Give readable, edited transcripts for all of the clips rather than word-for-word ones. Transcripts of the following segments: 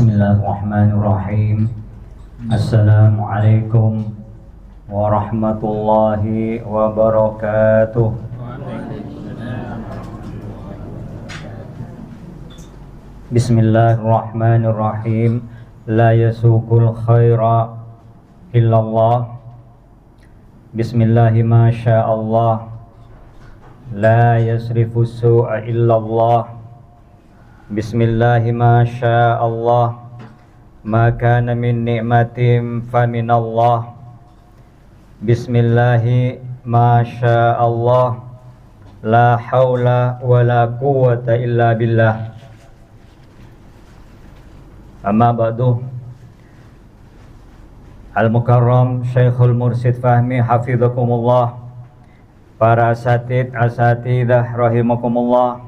Bismillahirrahmanirrahim. Assalamualaikum warahmatullahi wabarakatuh. Bismillahirrahmanirrahim. La yasukul khaira illallah. Bismillahi ma sya'allah. La yasrifu su'a illallah. Bismillahi ma sya'allah. Ma kana min ni'matin faminallah. Bismillahi ma sya'allah. La hawla wa la quwwata illa billah. Amma ba'du. Al-Mukarram Syekhul Mursid Fahmi Hafidhakumullah, para asatidah rahimakumullah,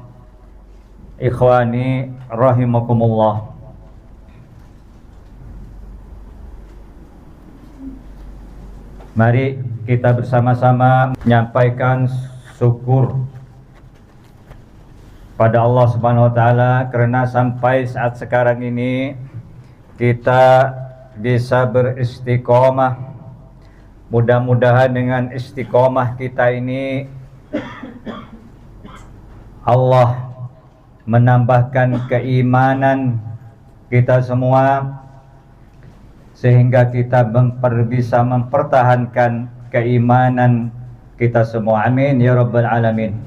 ikhwani rahimakumullah. Mari kita bersama-sama menyampaikan syukur pada Allah Subhanahu wa taala karena sampai saat sekarang ini kita bisa beristiqomah. Mudah-mudahan dengan istiqomah kita ini Allah menambahkan keimanan kita semua sehingga kita bisa mempertahankan keimanan kita semua. Amin ya rabbal alamin.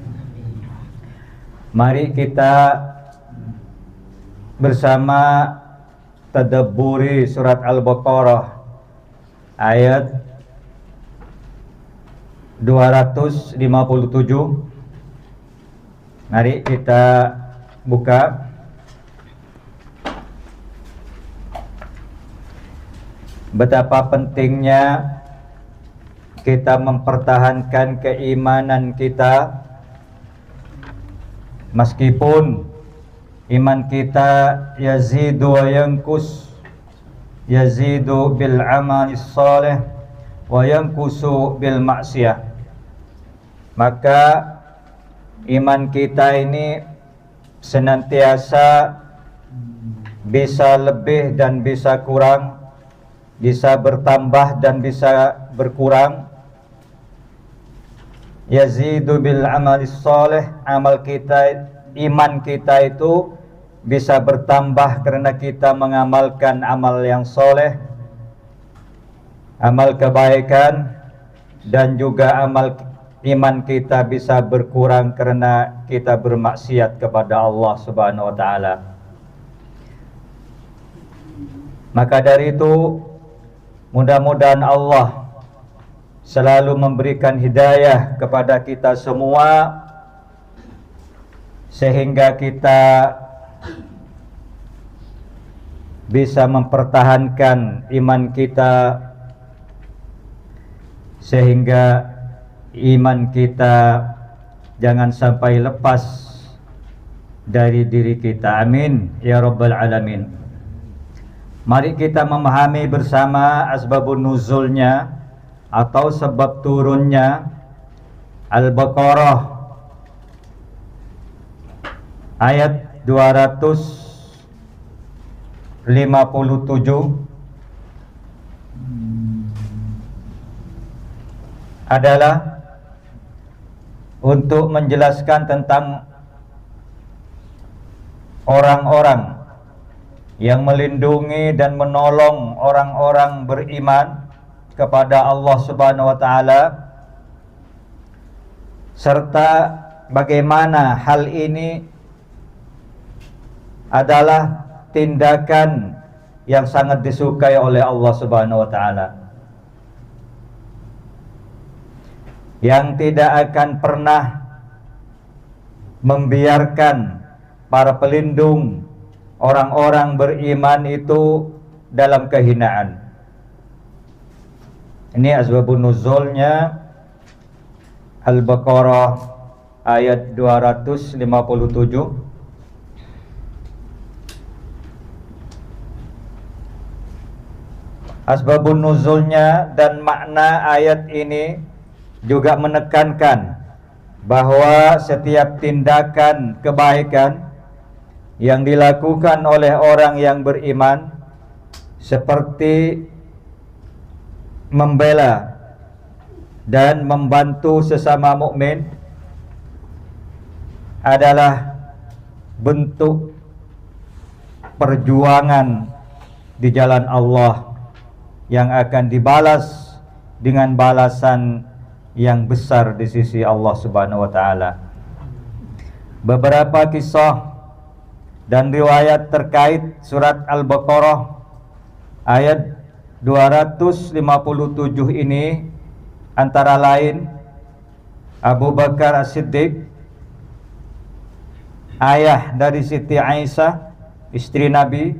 Mari kita bersama tadabburi surat Al-Baqarah ayat 257. Mari kita buka. Betapa pentingnya kita mempertahankan keimanan kita, meskipun iman kita yazidu wa yankus, yazidu bil amali shalih wa yankusu bil maksiyah. Maka iman kita ini senantiasa bisa lebih dan bisa kurang, bisa bertambah dan bisa berkurang. Yazidu bil amali shalih, amal kita, iman kita itu bisa bertambah karena kita mengamalkan amal yang soleh, amal kebaikan, dan juga iman kita bisa berkurang karena kita bermaksiat kepada Allah Subhanahu wa taala. Maka dari itu, mudah-mudahan Allah selalu memberikan hidayah kepada kita semua sehingga kita bisa mempertahankan iman kita, sehingga iman kita jangan sampai lepas dari diri kita. Amin ya rabbal alamin. Mari kita memahami bersama asbabun nuzulnya atau sebab turunnya Al-Baqarah ayat 257 adalah untuk menjelaskan tentang orang-orang yang melindungi dan menolong orang-orang beriman kepada Allah Subhanahu wa taala, serta bagaimana hal ini adalah tindakan yang sangat disukai oleh Allah Subhanahu wa taala, yang tidak akan pernah membiarkan para pelindung orang-orang beriman itu dalam kehinaan. Ini asbabun nuzulnya Al-Baqarah ayat 257. Asbabun nuzulnya dan makna ayat ini juga menekankan bahwa setiap tindakan kebaikan yang dilakukan oleh orang yang beriman seperti membela dan membantu sesama mukmin adalah bentuk perjuangan di jalan Allah yang akan dibalas dengan balasan yang besar di sisi Allah Subhanahu wa taala. Beberapa kisah dan riwayat terkait surat Al-Baqarah ayat 257 ini antara lain Abu Bakar As-Siddiq, ayah dari Siti Aisyah, istri Nabi.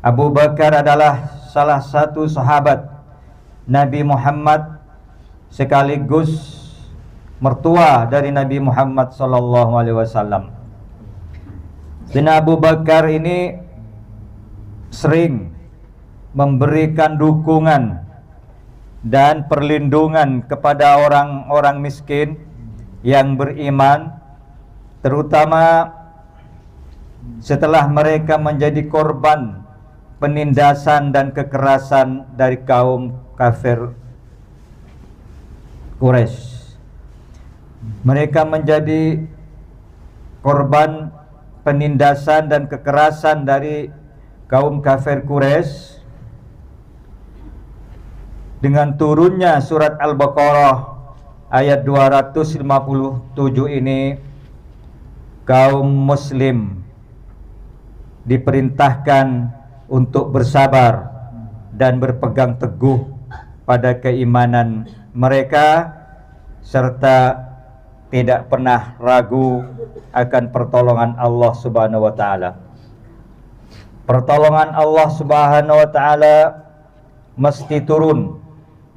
Abu Bakar adalah salah satu sahabat Nabi Muhammad sekaligus mertua dari Nabi Muhammad sallallahu alaihi wasallam. Dan Abu Bakar ini sering memberikan dukungan dan perlindungan kepada orang-orang miskin yang beriman, terutama setelah mereka menjadi korban penindasan dan kekerasan dari kaum kafir Quraisy. Mereka menjadi korban penindasan dan kekerasan dari kaum kafir Quraisy. Dengan turunnya surat Al-Baqarah ayat 257 ini, kaum muslim diperintahkan untuk bersabar dan berpegang teguh pada keimanan mereka serta tidak pernah ragu akan pertolongan Allah Subhanahu wa taala. Pertolongan Allah Subhanahu wa taala mesti turun,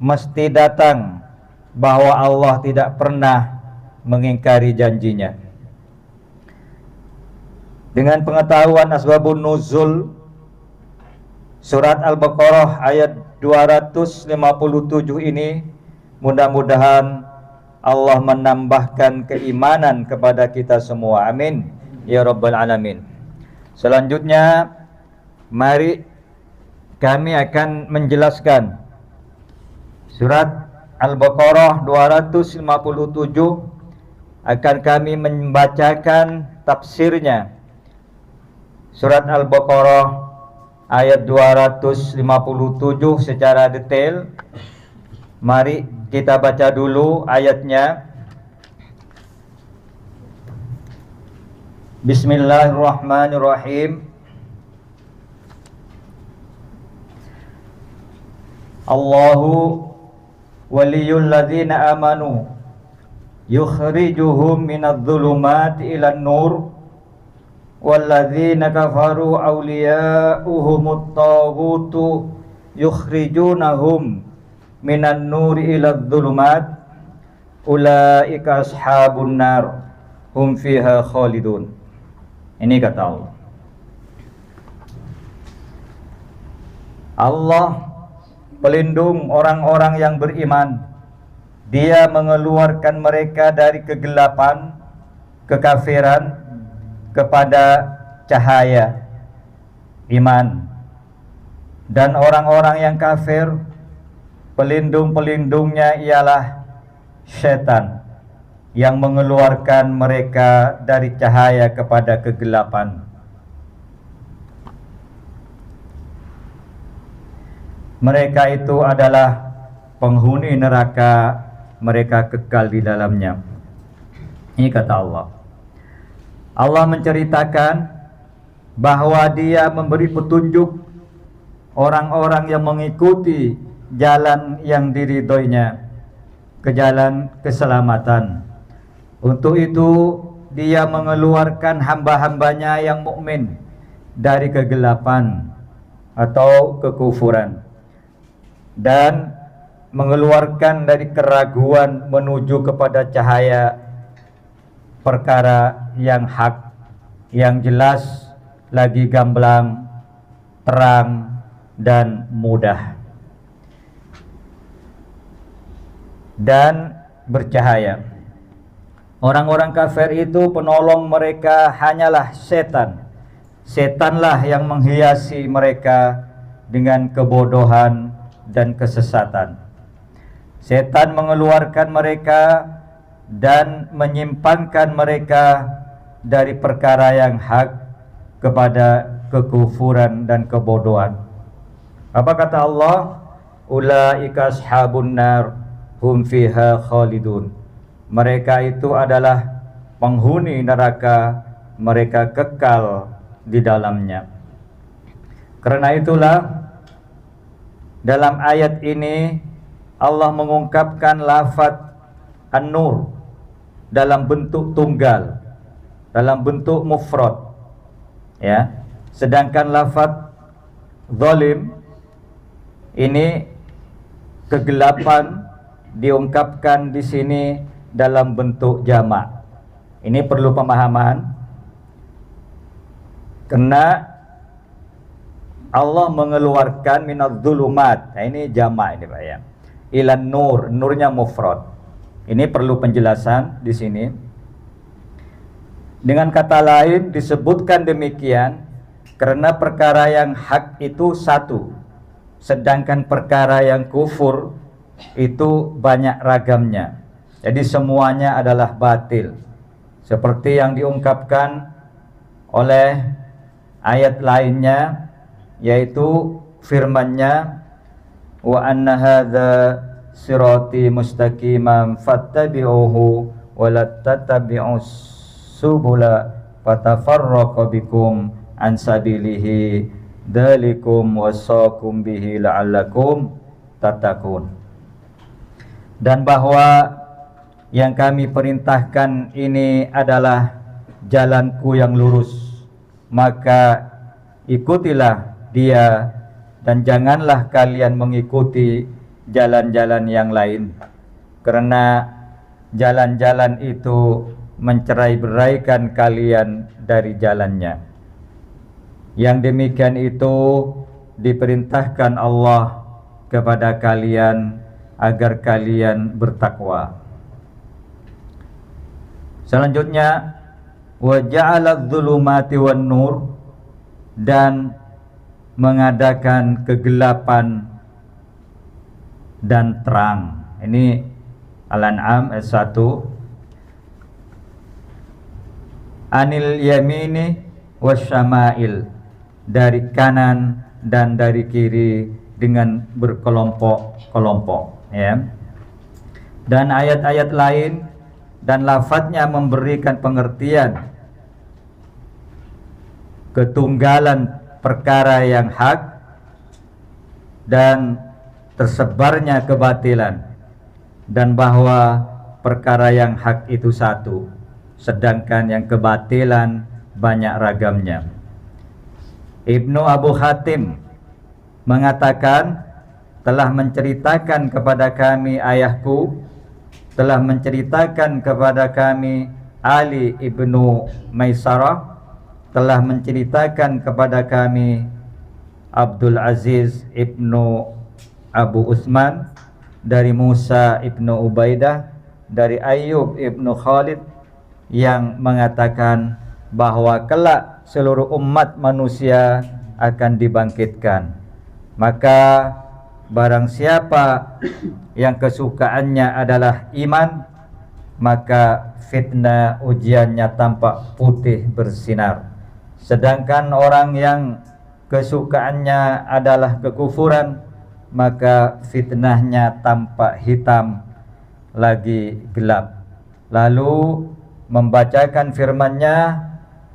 mesti datang, bahwa Allah tidak pernah mengingkari janjinya. Dengan pengetahuan asbabun nuzul surat Al-Baqarah ayat 257 ini, mudah-mudahan Allah menambahkan keimanan kepada kita semua. Amin ya rabbal alamin. Selanjutnya mari kami akan menjelaskan surat Al-Baqarah 257, akan kami membacakan tafsirnya. Surat Al-Baqarah ayat 257 secara detail. Mari kita baca dulu ayatnya. Bismillahirrahmanirrahim. Allahu waliyul ladzina amanu yukhrijuhum minadh-dhulumati ilan nur walladzina kafaru awliya'uhumut taghutu yukhrijunahum minan nuri ilad dhulumat ulaika ashabun nar hum fiha khalidun. Ini kata Allah. Allah pelindung orang-orang yang beriman. Dia mengeluarkan mereka dari kegelapan, kekafiran kepada cahaya iman. Dan orang-orang yang kafir, pelindung-pelindungnya ialah syaitan yang mengeluarkan mereka dari cahaya kepada kegelapan. Mereka itu adalah penghuni neraka, mereka kekal di dalamnya. Ini kata Allah. Allah menceritakan bahwa Dia memberi petunjuk orang-orang yang mengikuti jalan yang diridhoinya, ke jalan keselamatan. Untuk itu Dia mengeluarkan hamba-hambanya yang mukmin dari kegelapan atau kekufuran, dan mengeluarkan dari keraguan menuju kepada cahaya perkara yang hak, yang jelas, lagi gamblang, terang, dan mudah, dan bercahaya. Orang-orang kafir itu penolong mereka hanyalah setan. Setanlah yang menghiasi mereka dengan kebodohan dan kesesatan. Setan mengeluarkan mereka dan menyimpangkan mereka dari perkara yang hak kepada kekufuran dan kebodohan. Apa kata Allah? Ulaika ashabun nar hum fiha khalidun. Mereka itu adalah penghuni neraka, mereka kekal di dalamnya. Karena itulah dalam ayat ini Allah mengungkapkan lafaz An-Nur dalam bentuk tunggal, dalam bentuk mufrad, ya. Sedangkan lafaz zalim ini kegelapan diungkapkan di sini dalam bentuk jamak. Ini perlu pemahaman, karena Allah mengeluarkan minadz-dzulumat. Nah, ini jamak ini Pak ya. Ilan nur, nurnya mufrad. Ini perlu penjelasan di sini. Dengan kata lain disebutkan demikian karena perkara yang hak itu satu, sedangkan perkara yang kufur itu banyak ragamnya. Jadi semuanya adalah batil. Seperti yang diungkapkan oleh ayat lainnya, yaitu firman-Nya, wa anna hadza sirati mustaqiman fattabi'uhu wa la tattabi'us subula fatafarraqa bikum an sabilihi dzalikum wasaqum bihi la'allakum tattaqun. Dan bahwa yang kami perintahkan ini adalah jalanku yang lurus, maka ikutilah dia dan janganlah kalian mengikuti jalan-jalan yang lain, karena jalan-jalan itu mencerai-beraikan kalian dari jalannya. Yang demikian itu diperintahkan Allah kepada kalian agar kalian bertakwa. Selanjutnya, wa ja'ala dzulumati wan nur, dan mengadakan kegelapan dan terang. Ini Al-An'am ayat 1. Anil yamini wasyama'il, dari kanan dan dari kiri dengan berkelompok-kelompok, ya. Dan ayat-ayat lain dan lafadznya memberikan pengertian ketunggalan perkara yang hak dan tersebarnya kebatilan, dan bahwa perkara yang hak itu satu, sedangkan yang kebatilan banyak ragamnya. Ibnu Abu Hatim mengatakan, telah menceritakan kepada kami ayahku, telah menceritakan kepada kami Ali ibnu Maisarah, telah menceritakan kepada kami Abdul Aziz ibnu Abu Utsman, dari Musa ibnu Ubaidah, dari Ayyub ibnu Khalid, yang mengatakan bahwa kelak seluruh umat manusia akan dibangkitkan. Maka barang siapa yang kesukaannya adalah iman, maka fitnah ujiannya tampak putih bersinar. Sedangkan orang yang kesukaannya adalah kekufuran, maka fitnahnya tampak hitam lagi gelap. Lalu membacakan firman-Nya,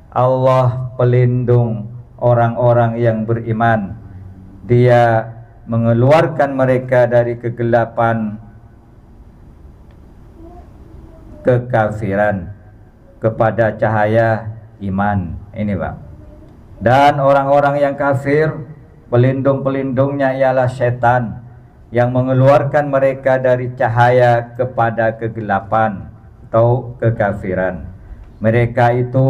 Allah pelindung orang-orang yang beriman. Dia mengeluarkan mereka dari kegelapan kekafiran kepada cahaya iman. Ini Pak. Dan orang-orang yang kafir, pelindung-pelindungnya ialah setan yang mengeluarkan mereka dari cahaya kepada kegelapan atau kekafiran. Mereka itu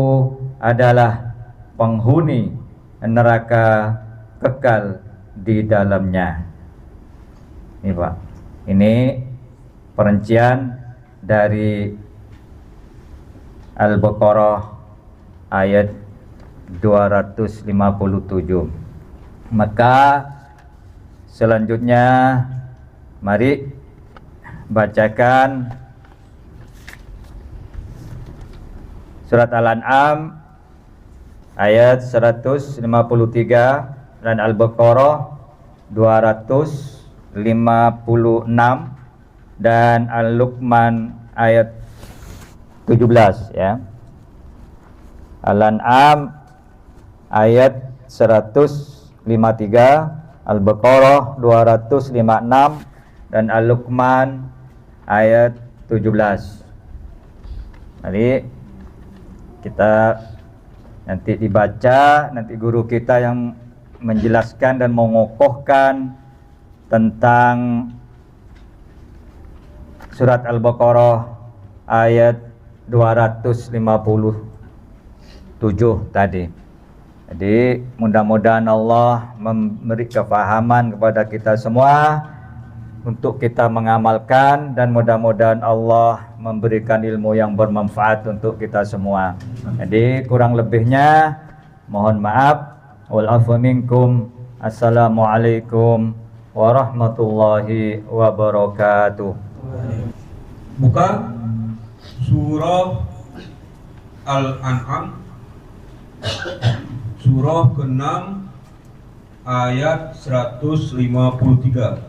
adalah penghuni neraka kekal di dalamnya. Ini Pak, ini perincian dari Al-Baqarah ayat 257. Maka selanjutnya mari bacakan surat Al-An'am ayat 153 dan Al-Baqarah 256 dan Al-Luqman ayat 17 ya. Al-An'am ayat 153, Al-Baqarah 256 dan Al-Luqman ayat 17. Jadi kita nanti dibaca, nanti guru kita yang menjelaskan dan mengokohkan tentang surat Al-Baqarah ayat 257 tadi. Jadi mudah-mudahan Allah memberi kefahaman kepada kita semua untuk kita mengamalkan, dan mudah-mudahan Allah memberikan ilmu yang bermanfaat untuk kita semua. Jadi kurang lebihnya mohon maaf. Wal afu minkum. Assalamualaikum warahmatullahi wabarakatuh. Buka surah Al-An'am, surah ke-6 ayat 153.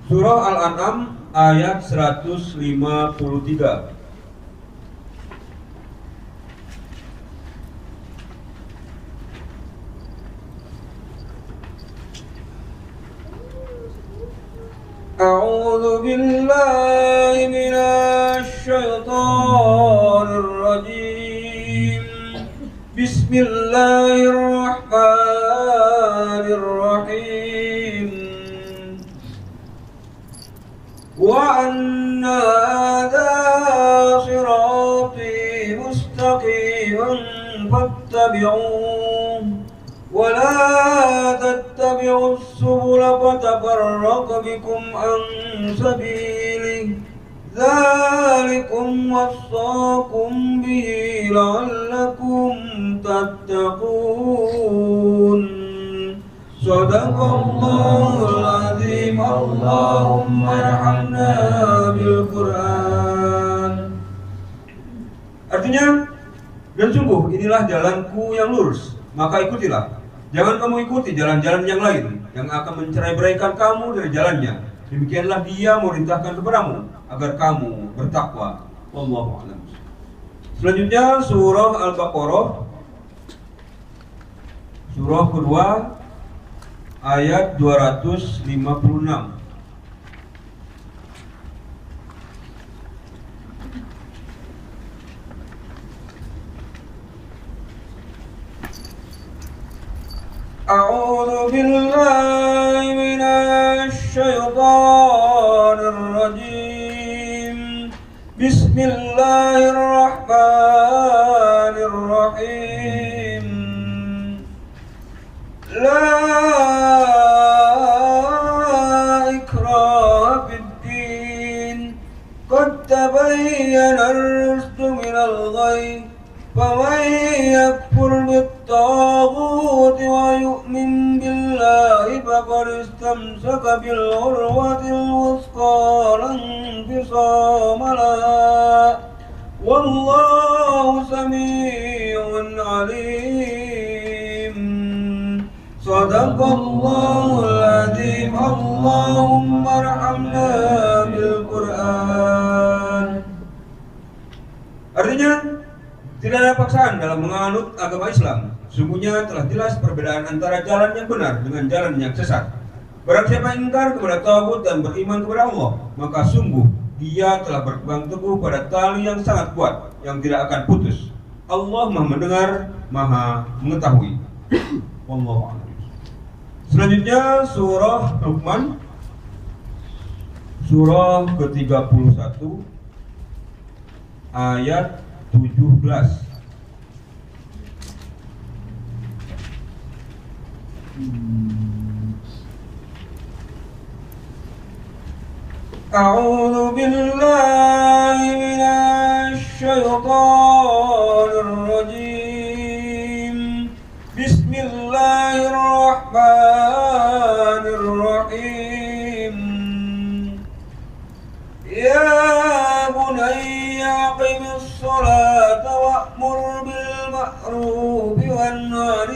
Surah Al-An'am ayat 153. A'udzu billahi minasy syaithanir rajim. Bismillahirrahmanirrahim. Wa anna hadha sirati mustaqiman fattabi'uhu wa la tattabi'us subula fatafarraqa bikum an sabilihi dzalikum wassaqum bihi la'allakum tattaqun. Sadaqallahul azim. Allahumma arhamna bil Qur'an. Artinya, dan sungguh inilah jalanku yang lurus, maka ikutilah. Jangan kamu ikuti jalan-jalan yang lain yang akan mencerai-beraikan kamu dari jalannya. Demikianlah dia merintahkan kepadamu agar kamu bertakwa. Wallahu a'lam. Selanjutnya surah Al-Baqarah, surah kedua ayat 256. A'udzu billahi minasy syaithanir rajim. Bismillahirrahmanirrahim. La ikraha fid-din. Qad tabayyana ar-rushdu minal ghayy. فمن يكفر بالطاغوت ويؤمن بالله فقد استمسك بالعروة الوثقى لا انفصام لها والله سميع عليم. صدق الله العظيم. اللهم ارحمنا بالقرآن. Artinya, tidak ada paksaan dalam menganut agama Islam. Sungguhnya telah jelas perbedaan antara jalan yang benar dengan jalan yang sesat. Barang siapa ingkar kepada tagut dan beriman kepada Allah, maka sungguh dia telah berpegang teguh pada tali yang sangat kuat yang tidak akan putus. Allah Maha mendengar, Maha mengetahui. Wallahu a'lam. Selanjutnya surah Luqman, surah ke-31 ayat 17. أعوذ بالله من الشيطان الرجيم. بسم الله الرحمن الرحيم. يا بني أقم الصلاة وأمر بالمعروف وانهى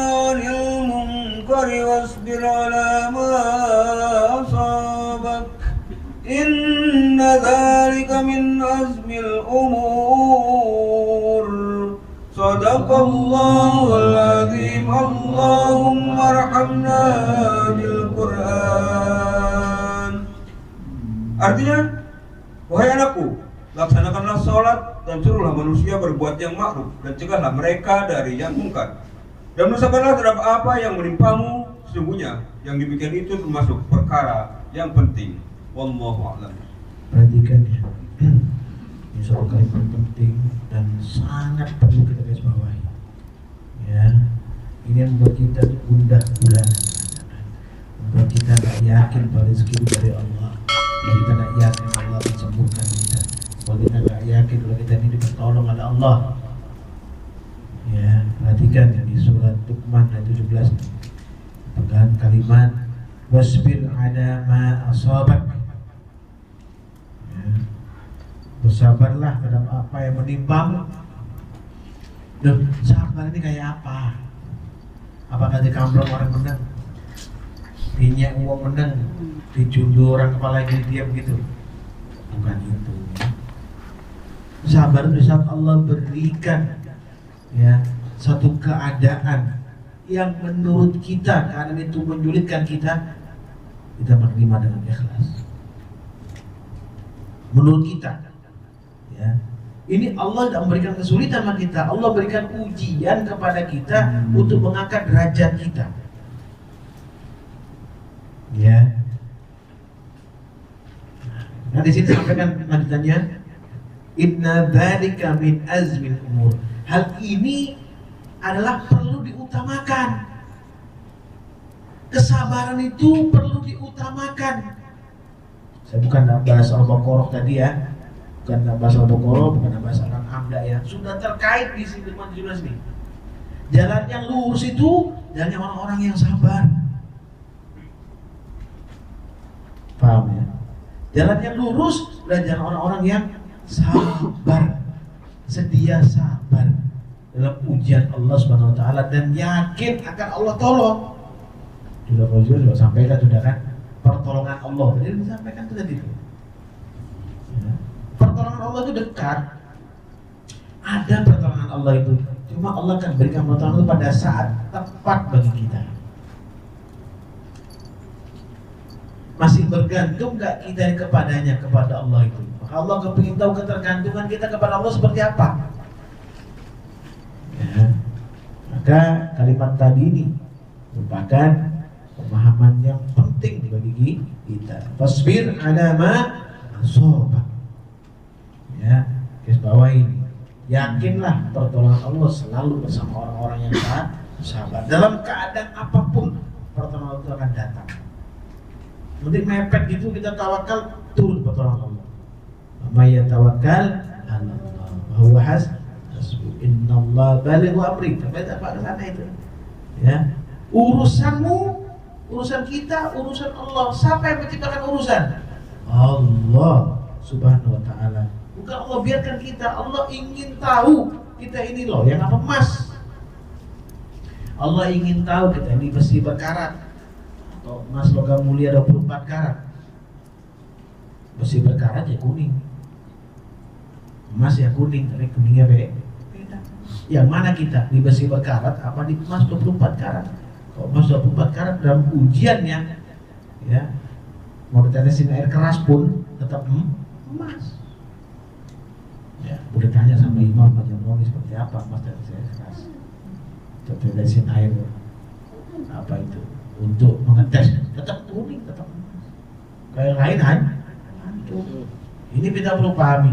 عن المنكر واصبر على ما أصابك إن ذلك من عزم الأمور. صدق الله العظيم. اللهم ارحمنا بالقرآن. Artinya, wahai anakku, laksanakanlah sholat dan suruhlah manusia berbuat yang ma'ruf dan cegahlah mereka dari yang mungkar. Dan bersabarlah terhadap apa yang menimpamu, sesungguhnya yang demikian itu termasuk perkara yang penting. Wallahu a'lam. Perhatikan ya, ini suatu kalimat penting dan sangat perlu kita garis bawahi. Ya, ini yang membuat kita gundah gulana, membuat kita tak yakin pada rezeki dari Allah, membuat kita tak yakin Allah akan sembuhkan kita, membuat kita tak yakin kalau kita ini dipertolong oleh Allah. Ya, perhatikan ya, di surat Luqman ayat 17 pegang kalimat wasbir ala ma asabak. Bersabarlah terhadap apa yang menimpa. Loh, sabar ini kayak apa? Apakah di kamplong orang menang, dinyak uang menang, dijundur orang kepala yang diam gitu? Bukan itu ya. Sabar itu saat Allah berikan ya satu keadaan yang menurut kita, keadaan itu menyulitkan kita menerima dengan ikhlas. Menurut kita ya, ini Allah tidak memberikan kesulitan sama kita, Allah berikan ujian kepada kita untuk mengangkat derajat kita. Ya. Nah di sini sampaikan lanjutannya, inna dzalika min azmil umur. Hal ini adalah perlu diutamakan. Kesabaran itu perlu diutamakan. Saya bukan bahas Al-Baqarah tadi ya, bukan bahas Al-Baqarah, bukan bahas Al-Amda ya, sudah terkait di sini 17 nih. Jalan yang lurus itu jalannya orang-orang yang sabar. Paham ya? Jalan yang lurus dan jalan orang-orang yang sabar, sedia sabar dalam ujian Allah Subhanahu wa taala dan yakin akan Allah tolong. Sudah Fauzul juga sampaikan sudah kan, pertolongan Allah. Jadi disampaikan itu tadi itu. Ya. Pertolongan Allah itu dekat. Ada pertolongan Allah itu. Cuma Allah akan berikan pertolongan itu pada saat tepat bagi kita. Masih bergantung gak kita kepadanya, kepada Allah itu? Maka Allah kepingin tahu ketergantungan kita kepada Allah seperti apa. Ya. Maka kalimat tadi ini merupakan pemahaman yang penting bagi kita. Fasbir ala ma asabak. Ya, garis bawah ini. Yakinlah pertolongan Allah selalu bersama orang-orang yang sabar. Dalam keadaan apapun pertolongan itu akan datang. Nanti mepet gitu kita tawakal, turun pertolongan Allah. May yatawakkal 'ala Allah wa huwa hasbuh. Innallaha balighu amri. Sampai apa ke sana itu. Ya. Urusanmu, urusan kita, urusan Allah. Siapa yang menciptakan urusan? Allah Subhanahu wa taala. Bukan Allah biarkan kita. Allah ingin tahu kita ini loh yang apa emas. Allah ingin tahu kita ini besi berkarat atau emas logam mulia 24 karat. Besi berkarat ya kuning, emas ya kuning, tapi kuningnya beda. Yang mana kita, di besi berkarat apa di emas 24 karat? Kalau emas 24 karat dalam ujiannya ya, mau ditetesin air keras pun tetap emas. Ya, boleh tanya sama Imam Majamuni seperti apa emas tetesin air keras, tetesin air apa itu untuk mengetes, tetap kuning, tetap emas. Kayak lain ini kita perlu pahami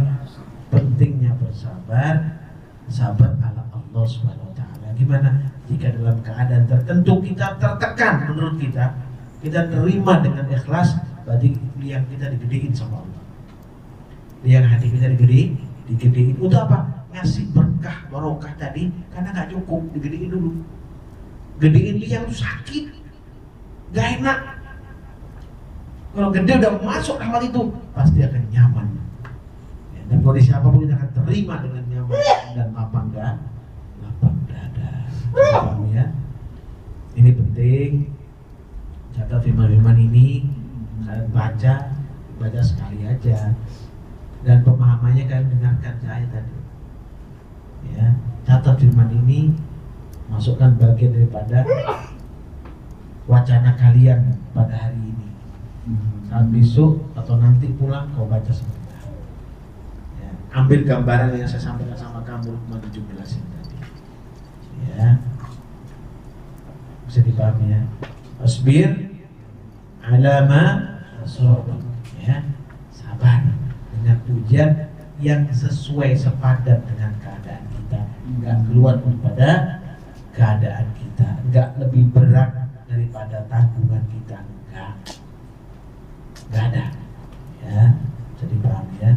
pentingnya bersabar, sabar ala Allah Subhanahu wa taala. Gimana? Jika dalam keadaan tertentu kita tertekan menurut kita terima dengan ikhlas, berarti liang kita digedein sama Allah. Liang hati kita digedein. Untuk apa? Ngasih berkah, barokah tadi, karena nggak cukup, digedein dulu. Gedein liang itu sakit, nggak enak. Kalau gede udah masuk amal itu, pasti akan nyaman. Ya, dan kalau siapapun kita akan terima dengan nyaman dan lapang dada. Paham ya? Ini penting. Catat firman-firman ini, kalian baca sekali aja. Dan pemahamannya kalian dengarkan saya tadi. Ya, catat firman ini, masukkan bagian daripada wacana kalian pada hari ini. Saat besok atau nanti pulang kau baca sebentar. Ya, ambil gambaran yang saya sampaikan sama kamu Luqman 17 ini tadi. Ya, bisa dipahami ya. Asbir alama asabak, ya, sabar dengan ujian yang sesuai sepadan dengan keadaan kita, enggak keluar daripada keadaan kita, enggak lebih berat daripada tanggungan kita, enggak ada, ya. Jadi paham ya.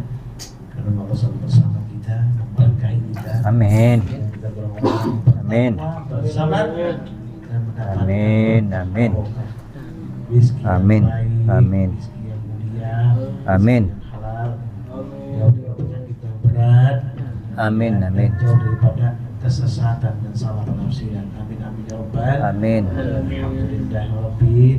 Karena Allah selalu bersama kita, memberkahi kita. Amin. Kita Amin. bersabar dan mendapatkan Amin. Amin. rezeki yang Amin. baik, Amin. rezeki yang mulia, Amin. rezeki yang halal, jauh dari penyakit yang berat. Amin. Dan Amin. jauh daripada kesesatan dan salah penafsiran. Amin amin ya rabbal Amin. alhamdulillahirabbil